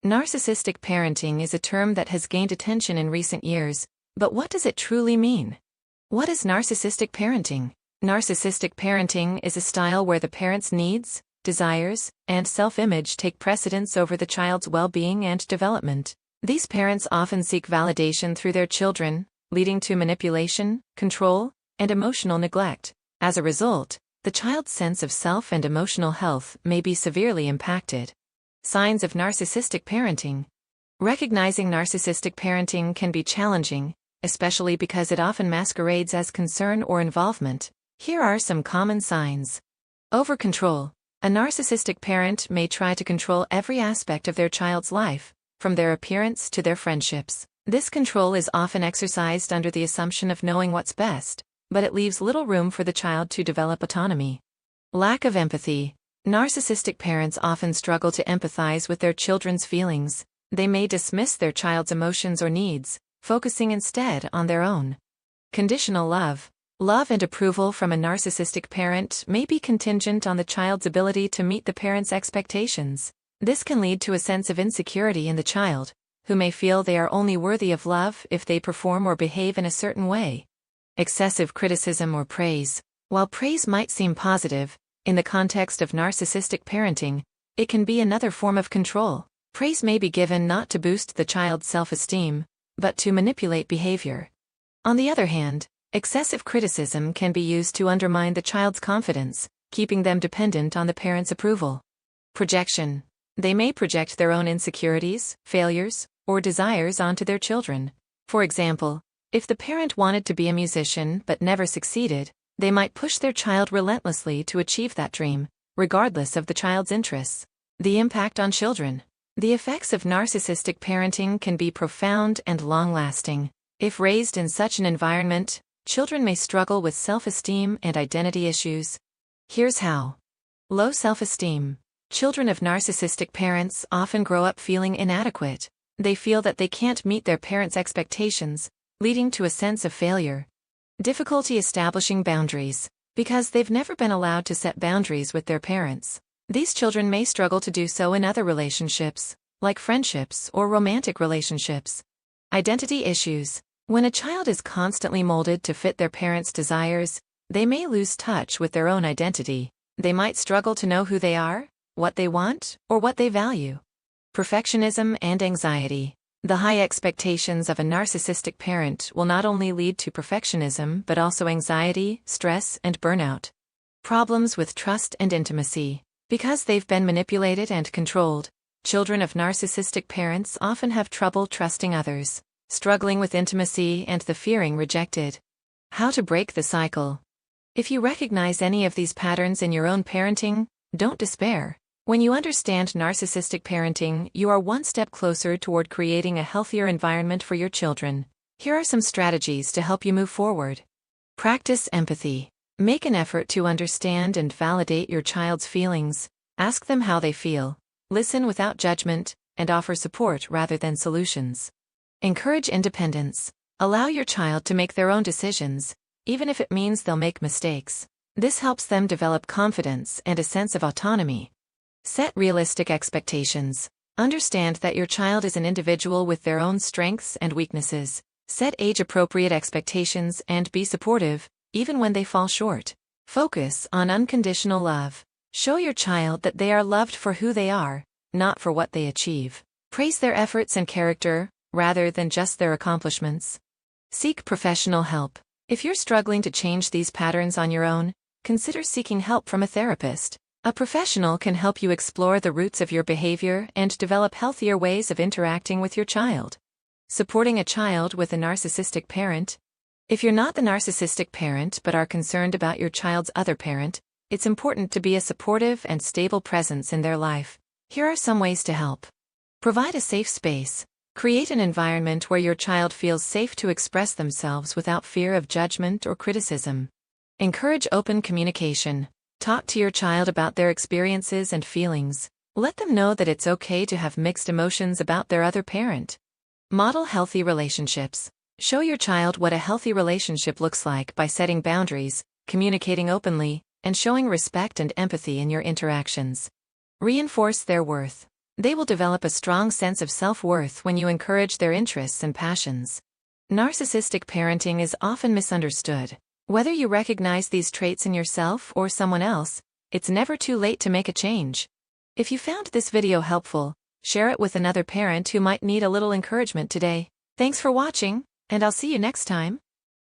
Narcissistic parenting is a term that has gained attention in recent years, but what does it truly mean? What is narcissistic parenting? Narcissistic parenting is a style where the parent's needs, desires, and self-image take precedence over the child's well-being and development. These parents often seek validation through their children, leading to manipulation, control, and emotional neglect. As a result, the child's sense of self and emotional health may be severely impacted. Signs of narcissistic parenting. Recognizing narcissistic parenting can be challenging, especially because it often masquerades as concern or involvement. Here are some common signs. Over-control. A narcissistic parent may try to control every aspect of their child's life, from their appearance to their friendships. This control is often exercised under the assumption of knowing what's best, but it leaves little room for the child to develop autonomy. Lack of empathy. Narcissistic parents often struggle to empathize with their children's feelings. They may dismiss their child's emotions or needs, focusing instead on their own. Conditional love. Love and approval from a narcissistic parent may be contingent on the child's ability to meet the parent's expectations. This can lead to a sense of insecurity in the child, who may feel they are only worthy of love if they perform or behave in a certain way. Excessive criticism or praise. While praise might seem positive, in the context of narcissistic parenting, it can be another form of control. Praise may be given not to boost the child's self-esteem, but to manipulate behavior. On the other hand, excessive criticism can be used to undermine the child's confidence, keeping them dependent on the parent's approval. Projection. They may project their own insecurities, failures, or desires onto their children. For example, if the parent wanted to be a musician but never succeeded, they might push their child relentlessly to achieve that dream, regardless of the child's interests. The impact on children. The effects of narcissistic parenting can be profound and long-lasting. If raised in such an environment, children may struggle with self-esteem and identity issues. Here's how. Low self-esteem. Children of narcissistic parents often grow up feeling inadequate. They feel that they can't meet their parents' expectations, leading to a sense of failure. Difficulty establishing boundaries. Because they've never been allowed to set boundaries with their parents, these children may struggle to do so in other relationships, like friendships or romantic relationships. Identity issues. When a child is constantly molded to fit their parents' desires, they may lose touch with their own identity. They might struggle to know who they are, what they want, or what they value. Perfectionism and anxiety. The high expectations of a narcissistic parent will not only lead to perfectionism but also anxiety, stress, and burnout. Problems with trust and intimacy. Because they've been manipulated and controlled, children of narcissistic parents often have trouble trusting others, struggling with intimacy and the fearing rejected. How to break the cycle. If you recognize any of these patterns in your own parenting, don't despair. When you understand narcissistic parenting, you are one step closer toward creating a healthier environment for your children. Here are some strategies to help you move forward. Practice empathy. Make an effort to understand and validate your child's feelings. Ask them how they feel. Listen without judgment, and offer support rather than solutions. Encourage independence. Allow your child to make their own decisions, even if it means they'll make mistakes. This helps them develop confidence and a sense of autonomy. Set realistic expectations. Understand that your child is an individual with their own strengths and weaknesses. Set age-appropriate expectations and be supportive, even when they fall short. Focus on unconditional love. Show your child that they are loved for who they are, not for what they achieve. Praise their efforts and character, rather than just their accomplishments. Seek professional help. If you're struggling to change these patterns on your own, consider seeking help from a therapist. A professional can help you explore the roots of your behavior and develop healthier ways of interacting with your child. Supporting a child with a narcissistic parent. If you're not the narcissistic parent but are concerned about your child's other parent, it's important to be a supportive and stable presence in their life. Here are some ways to help. Provide a safe space. Create an environment where your child feels safe to express themselves without fear of judgment or criticism. Encourage open communication. Talk to your child about their experiences and feelings. Let them know that it's okay to have mixed emotions about their other parent. Model healthy relationships. Show your child what a healthy relationship looks like by setting boundaries, communicating openly, and showing respect and empathy in your interactions. Reinforce their worth. They will develop a strong sense of self-worth when you encourage their interests and passions. Narcissistic parenting is often misunderstood. Whether you recognize these traits in yourself or someone else, it's never too late to make a change. If you found this video helpful, share it with another parent who might need a little encouragement today. Thanks for watching, and I'll see you next time.